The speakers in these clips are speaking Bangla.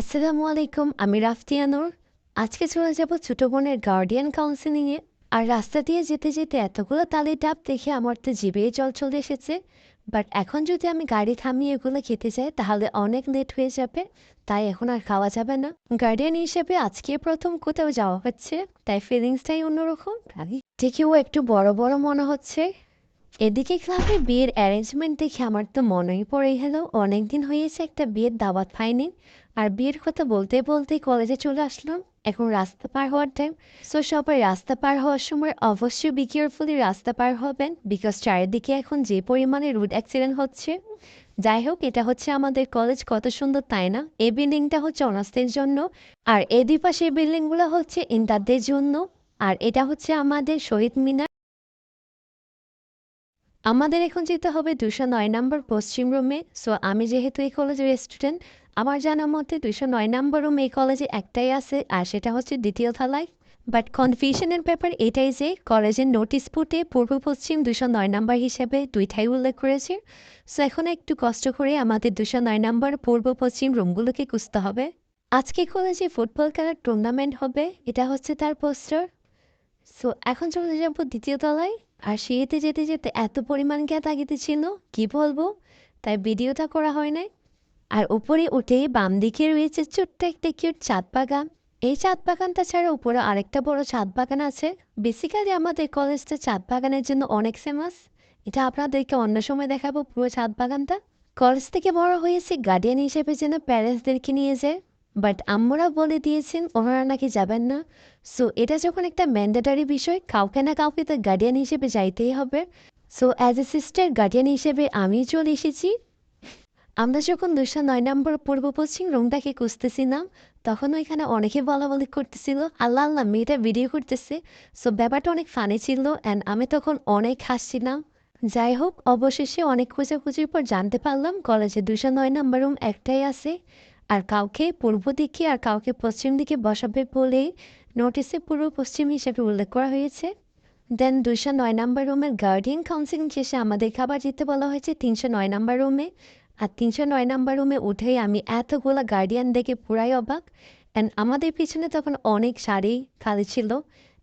আসসালামু আলাইকুম, আমি রাফতিয়া নূর। আজকে চলে যাব ছোট বোনের গার্ডিয়ান কাউন্সেলিংয়ে। আর রাস্তা দিয়ে যেতে যেতে এতগুলো তালের ডাব দেখে আমার তো জিভে জল চলে এসেছে। বাট এখন যদি আমি গাড়ি থামিয়ে এগুলো খেতে যাই তাহলে অনেক লেট হয়ে যাবে, তাই এখন আর খাওয়া যাবে না। গার্ডিয়ান হিসেবে আজকে প্রথম কোথাও যাওয়া হচ্ছে, তাই ফিলিংসটাই অন্যরকম। দেখেও একটু বড় বড় মনে হচ্ছে। এদিকে ক্লাবে বিয়ের অ্যারেঞ্জমেন্ট দেখে আমার তো মনেই পড়ে গেল অনেকদিন হয়েছে একটা বিয়ের দাওয়াত পাইনি। আর বিয়ের কথা বলতে বলতেই কলেজে চলে আসলাম। এখন রাস্তা পার হওয়ার টাইম। সো সবাই রাস্তা পার হওয়ার সময় অবশ্যই বি কেয়ারফুলি রাস্তা পার হবেন, বিকজ চারিদিকে এখন যে পরিমাণে রোড অ্যাক্সিডেন্ট হচ্ছে। যাই হোক, এটা হচ্ছে আমাদের কলেজ, কত সুন্দর তাই না? এই বিল্ডিংটা হচ্ছে অনার্সদের জন্য, আর এই দুই পাশে বিল্ডিংগুলো হচ্ছে ইন্টারদের জন্য। আর এটা হচ্ছে আমাদের শহীদ মিনার। আমাদের এখন যেতে হবে ২০৯ নম্বর পশ্চিম রুমে। সো আমি যেহেতু এই কলেজের স্টুডেন্ট, আমার জানার মতে ২০৯ নম্বর রুম এই কলেজে একটাই আছে, আর সেটা হচ্ছে দ্বিতীয় তলায়। বাট কনফিউশনের ব্যাপার এটাই যে কলেজের নোটিশ বোর্ডে পূর্ব পশ্চিম ২০৯ নম্বর হিসেবে দুইটাই উল্লেখ করেছে। সো এখন একটু কষ্ট করে আমাদের ২০৯ নম্বর পূর্ব পশ্চিম রুমগুলোকে খুঁজতে হবে। আজকে কলেজে ফুটবল খেলার টুর্নামেন্ট হবে, এটা হচ্ছে তার পোস্টার। সো এখন চলে যাবো দ্বিতীয় তলায়। আর সিঁড়িতে যেতে যেতে এত পরিমাণ গ্যাদাগেদি ছিল, কি বলবো, তাই ভিডিওটা করা হয় নাই। আর উপরে উঠেই বাম দিকে রয়েছে ছোট্ট একটা কিউট ছাদ বাগান। এই ছাদ বাগানটা ছাড়া উপরে আরেকটা বড় ছাদ বাগান আছে। বেসিক্যালি আমাদের কলেজটা ছাদ বাগানের জন্য অনেক ফেমাস। এটা আপনাদেরকে অন্য সময় দেখাবো পুরো ছাদ বাগানটা। কলেজ থেকে বড় হয়েছে গার্ডিয়ান হিসেবে যেন প্যারেন্টসদেরকে নিয়ে যায়, বাট আম্মুরা বলে দিয়েছেন ওনারা নাকি যাবেন না। সো এটা যখন একটা ম্যান্ডেটারি বিষয়, কাউকে না কাউকে তো গার্ডিয়ান হিসেবে যাইতেই হবে। So as a sister guardian হিসেবে আমি চলে এসেছি। আমরা যখন ২০৯ নম্বর পূর্ব পশ্চিম রুমটাকে খুঁজতেছিলাম, তখন ওইখানে অনেকে বলাবলি করতেছিল আল্লাহ আল্লাহ মেয়েটা ভিডিও করতেছে। সো ব্যাপারটা অনেক ফানি ছিল অ্যান্ড আমি তখন অনেক হাসছিলাম। যাই হোক, অবশেষে অনেক খোঁজাখুঁজির পর জানতে পারলাম কলেজে ২০৯ নম্বর রুম একটাই আছে। আর কাউকে পূর্ব দিকে আর কাউকে পশ্চিম দিকে বসাবে বলেই নোটিসে পূর্ব পশ্চিম হিসেবে উল্লেখ করা হয়েছে। দেন ২০৯ নম্বর রুমের গার্ডিয়ান কাউন্সিলিং শেষে আমাদের খাবার দিতে বলা হয়েছে ৩০৯ নম্বর রুমে। আর ৩০৯ নম্বর রুমে উঠেই আমি এতগুলো গার্ডিয়ান দেখে পুরাই অবাক। অ্যান্ড আমাদের পিছনে তখন অনেক শাড়ি খালি ছিল,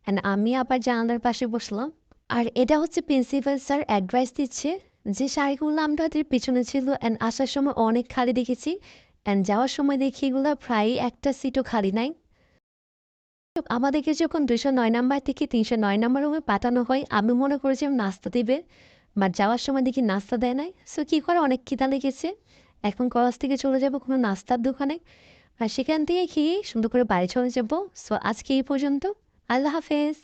অ্যান্ড আমি আবার জানালার পাশে বসলাম। আর এটা হচ্ছে প্রিন্সিপাল স্যার অ্যাডভাইস দিচ্ছে যে শাড়িগুলো আমাদের পিছনে ছিল অ্যান্ড আসার সময় অনেক খালি দেখেছি, অ্যান্ড যাওয়ার সময় দেখি এগুলো প্রায় একটা সিটও খালি নাই। আমাদেরকে যখন ২০৯ নাম্বার থেকে ৩০৯ নাম্বার রুমে পাঠানো হয়, আমি মনে করেছিলাম নাস্তা দিবে, বাট যাওয়ার সময় দেখি নাস্তা দেয় নাই। সো কী করে, অনেক খিদা লেগেছে। এখন কলেজ থেকে চলে যাব কোনো নাস্তার দোকানে, আর সেখান থেকে খেয়ে সুন্দর করে বাড়ি চলে যাব। সো আজকে এই পর্যন্ত। আল্লাহ হাফেজ।